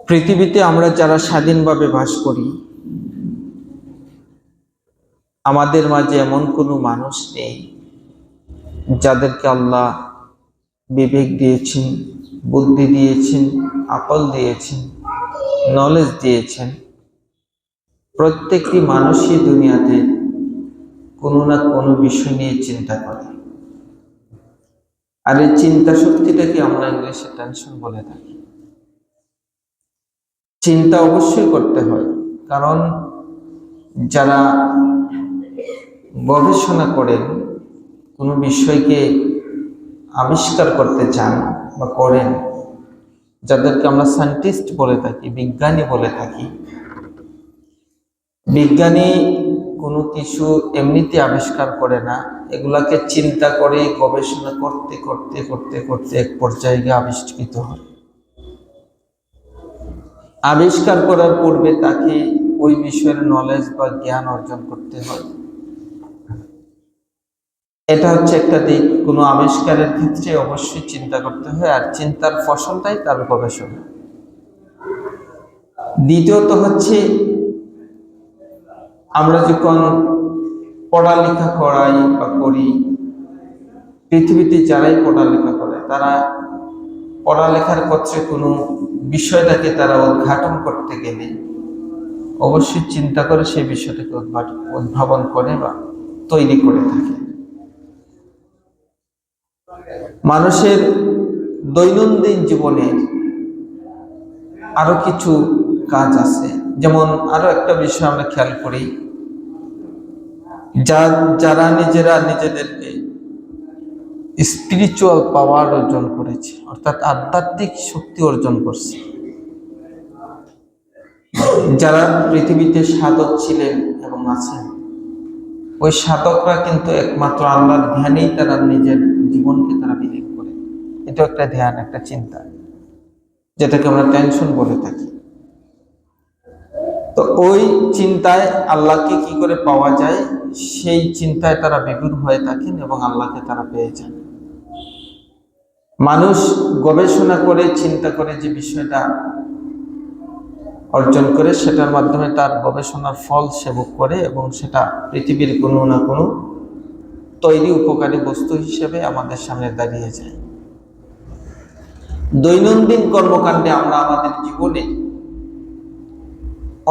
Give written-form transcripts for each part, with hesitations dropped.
পৃথিবীতে আমরা যারা স্বাধীনভাবে বাস করি, আমাদের মাঝে এমন কোনো মানুষ নেই যাদেরকে আল্লাহ বিবেক দিয়েছেন, বুদ্ধি দিয়েছেন, আকল দিয়েছেন, নলেজ দিয়েছেন। প্রত্যেকটি মানুষই দুনিয়াতে কোনো না কোনো বিষয় নিয়ে চিন্তা করে। আর এই চিন্তা শক্তিটাকে আমরা ইংলিশে টেনশন বলে থাকি। চিন্তা অবশ্যই করতে হয়, কারণ যারা গবেষণা করেন, কোনো বিষয়কে আবিষ্কার করতে চান বা করেন, যাদেরকে আমরা সায়েন্টিস্ট বলে থাকি, বিজ্ঞানী বলে থাকি। বিজ্ঞানী কোনো কিছু এমনিতে আবিষ্কার করে না, এগুলাকে চিন্তা করে গবেষণা করতে করতে করতে করতে এক পর্যায়ে গিয়ে আবিষ্কৃত হয়। আবিষ্কার করার পূর্বে তাকে ওই বিষয়ের নলেজ বা জ্ঞান অর্জন করতে হয়। এটা হচ্ছে একটা দিক। কোনো আবিষ্কারের ক্ষেত্রে অবশ্যই চিন্তা করতে হয়, আর চিন্তার ফসলটাই তার গবেষণা। দ্বিতীয়ত হচ্ছে, আমরা যখন পড়ালেখা করাই বা করি, পৃথিবীতে যারাই পড়ালেখা করে তারা পড়ালেখার ক্ষেত্রে কোনো বিষয়টাকে তারা উদ্ঘাটন করতে গেলে অবশ্যই চিন্তা করে সেই বিষয়টাকে উদ্ভাবন করে বা তৈরি করে থাকে। মানুষের দৈনন্দিন জীবনে আরো কিছু কাজ আছে। যেমন আরো একটা বিষয় আমরা খেয়াল করি, যারা নিজেরা নিজেদেরকে স্পিরিচুয়াল পাওয়ার অর্জন করেছে, অর্থাৎ আধ্যাত্মিক শক্তি অর্জন করছে, যারা পৃথিবীতে সাধক ছিলেন এবং আছেন, ওই সাধকরা কিন্তু একমাত্র আল্লাহর ধ্যানেই তারা নিজের জীবনকে তারা বিলীন করে। এটা একটা ধ্যান, একটা চিন্তা, যেটাকে আমরা টেনশন বলে থাকি। তো ওই চিন্তায় আল্লাহকে কি করে পাওয়া যায়, সেই চিন্তায় তারা বিভোর হয়ে থাকেন এবং আল্লাহকে তারা পেয়ে যান। মানুষ গবেষণা করে চিন্তা করে যে বিষয়টা অর্জন করে, সেটার মাধ্যমে তার গবেষণার ফল সে ভোগ করে এবং সেটা পৃথিবীর কোনো না কোনো তৈরি উপকারী বস্তু হিসেবে আমাদের সামনে দাঁড়িয়ে যায়। দৈনন্দিন কর্মকাণ্ডে আমরা আমাদের জীবনে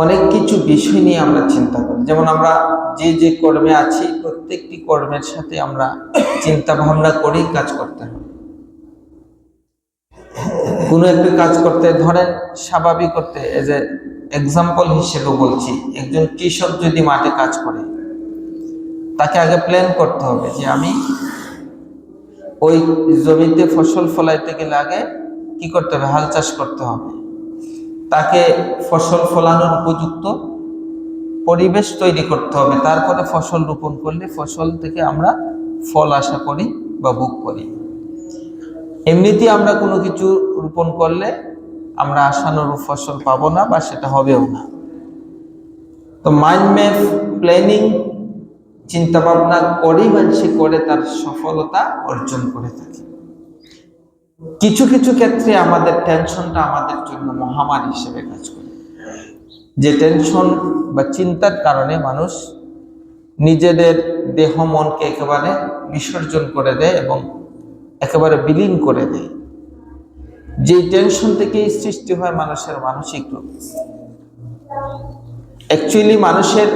অনেক কিছু বিষয় নিয়ে আমরা চিন্তা করি। যেমন আমরা যে যে কর্মে আছি, প্রত্যেকটি কর্মের সাথে আমরা চিন্তা ভাবনা করেই কাজ করতে হবে। কোনো একটা কাজ করতে, ধরেন স্বাভাবিক করতে, এজ এ এক্সাম্পল হিসেবে বলছি, একজন কৃষক যদি মাঠে কাজ করে, তাকে আগে প্ল্যান করতে হবে যে আমি ওই জমিতে ফসল ফলাইতে গেলে আগে কি করতে হবে, হাল চাষ করতে হবে। তাকে ফসল ফলানোর উপযুক্ত পরিবেশ তৈরি করতে হবে। তারপরে ফসল রোপণ করলে ফসল থেকে আমরা ফল আশা করি বা ভোগ করি। এমনিতেই আমরা কোনো কিছু রোপণ করলে আমরা আশানুরূপ ফসল পাবো না বা সেটা হবেও না। তো মাইন্ড ম্যাপ, প্ল্যানিং, চিন্তা ভাবনা করেই মানুষ করে তার সফলতা অর্জন করে থাকে। কিছু কিছু ক্ষেত্রে আমাদের টেনশনটা আমাদের জন্য মহামারী হিসেবে কাজ করে। যে টেনশন বা চিন্তার কারণে মানুষ নিজেদের দেহ মনকে একেবারে বিসর্জন করে দেয় এবং একেবারে বিলীন করে দেয়। যে টেনশন থেকেই সৃষ্টি হয় মানুষের মানসিক রোগ। অ্যাকচুয়ালি মানুষের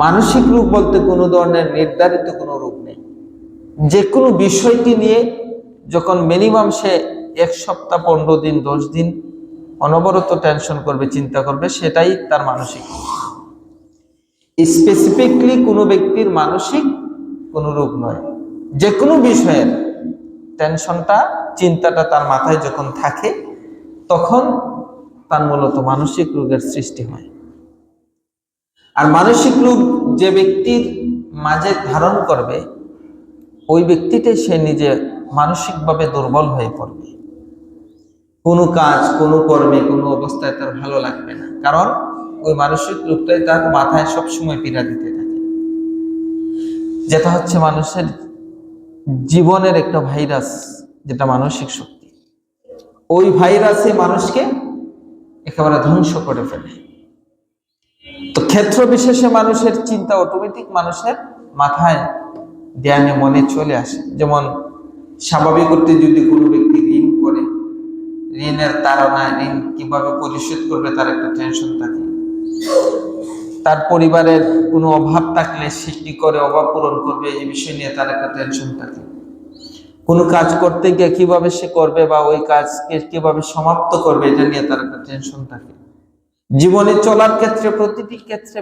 মানসিক রোগ বলতে কোনো ধরনের নির্ধারিত কোনো রোগ নেই। যে কোনো বিষয়টি নিয়ে যখন মিনিমাম সে 1 সপ্তাহ, 15 দিন, 10 দিন অনবরত টেনশন করবে, চিন্তা করবে, সেটাই তার মানসিক রোগ। স্পেসিফিকলি কোনো ব্যক্তির মানসিক কোনো রোগ নয়। যে কোনো বিষয়ের টেনশনটা, চিন্তাটা তার মাথায় যখন থাকে, তখন তার মূলত মানসিক রোগের সৃষ্টি হয়। আর মানসিক রোগ যে ব্যক্তির মাঝে ধারণ করবে, ওই ব্যক্তিটাই সে নিজে মানসিকভাবে দুর্বল হয়ে পড়বে। কোনো কাজ, কোনো কর্মে, কোনো অবস্থায় তার ভালো লাগবে না, কারণ ওই মানসিক রোগটাই তার মাথায় সবসময় পীড়া দিতে থাকে। যেটা হচ্ছে মানুষের জীবনের একটা ভাইরাস, যেটা মানসিক শক্তি। ওই ভাইরাসে মানুষকে একেবারে ধ্বংস করে ফেলে। তো ক্ষেত্র বিশেষে মানুষের চিন্তা অটোমেটিক মানুষের মাথায় ধ্যানে মনে চলে আসে। যেমন স্বাভাবিক অর্থে যদি কোনো ব্যক্তি ঋণ করে, ঋণের তাড়নায় ঋণ কিভাবে পরিশোধ করবে তার একটা টেনশন থাকে। তার পরিবারের কোনো অভাব থাকলে সে কি করে অভাব পূরণ করবে এই বিষয় নিয়ে তার একটা টেনশন থাকে। কোনো কাজ করতে গিয়ে কিভাবে সে করবে বা ওই কাজকে কিভাবে সমাপ্ত করবে এটা নিয়ে তার একটা টেনশন থাকে। জীবনে চলার ক্ষেত্রে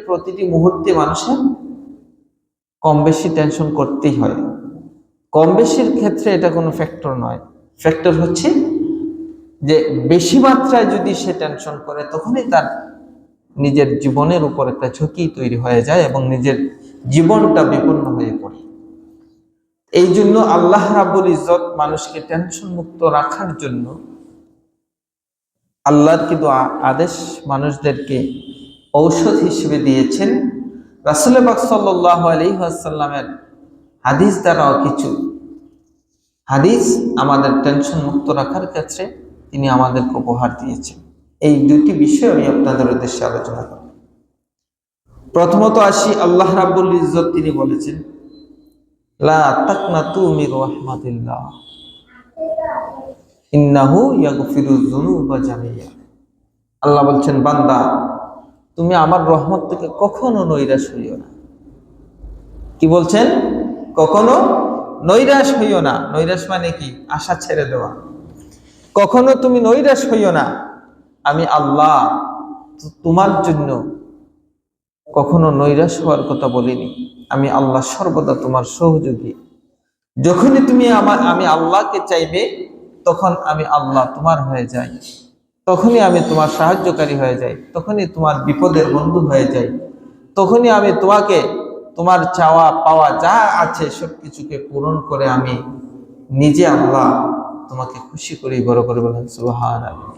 প্রতিটি মুহূর্তে মানুষের কম বেশি টেনশন করতেই হয়। কম বেশির ক্ষেত্রে এটা কোনো ফ্যাক্টর নয়। ফ্যাক্টর হচ্ছে যে বেশি মাত্রায় যদি সে টেনশন করে তখনই তার নিজের জীবনের উপর একটা ঝুঁকি তৈরি হয়ে যায় এবং নিজের জীবনটা বিপন্ন হয়ে পড়ে। এই জন্য আল্লাহ রাব্বুল ইজ্জত মানুষকে টেনশন মুক্ত রাখার জন্য আল্লাহর কিন্তু আদেশ মানুষদেরকে ঔষধ হিসেবে দিয়েছেন। রাসূল পাক সাল্লাল্লাহু আলাইহি ওয়াসাল্লামের হাদিস দ্বারাও কিছু হাদিস আমাদের টেনশন মুক্ত রাখার ক্ষেত্রে তিনি আমাদেরকে উপহার দিয়েছেন। এই দুটি বিষয় আমি আপনাদের উদ্দেশ্যে আলোচনা করব। প্রথমত আসি, আল্লাহ রাব্বুল ইজ্জত তিনি বলেছেন, লা তাকনাতু মির রাহমাতিল্লাহ ইন্নাহু ইয়াগফিরুয যুনুবা জামিয়া। আল্লাহ বলছেন, বান্দা তুমি আমার রহমত থেকে কখনো নৈরাশ হইও না। কি বলছেন? কখনো নৈরাশ হইও না। নৈরাশ মানে কি? আশা ছেড়ে দেওয়া। কখনো তুমি নৈরাশ হইও না। আমি আল্লাহ তোমার জন্য কখনো নৈরাশ হওয়ার কথা বলিনি। আমি আল্লাহ সর্বদা তোমার সহযোগী। যখনই তুমি আমি আল্লাহকে চাইবে তখন আমি আল্লাহ তোমার হয়ে যাই, তখনই আমি তোমার সাহায্যকারী হয়ে যাই, তখনই তোমার বিপদের বন্ধু হয়ে যাই, তখনই আমি তোমাকে তোমার চাওয়া পাওয়া যা আছে সবকিছুকে পূরণ করে আমি নিজে আল্লাহ তোমাকে খুশি করি। বড় করে বলেন সুবহানাল্লাহ।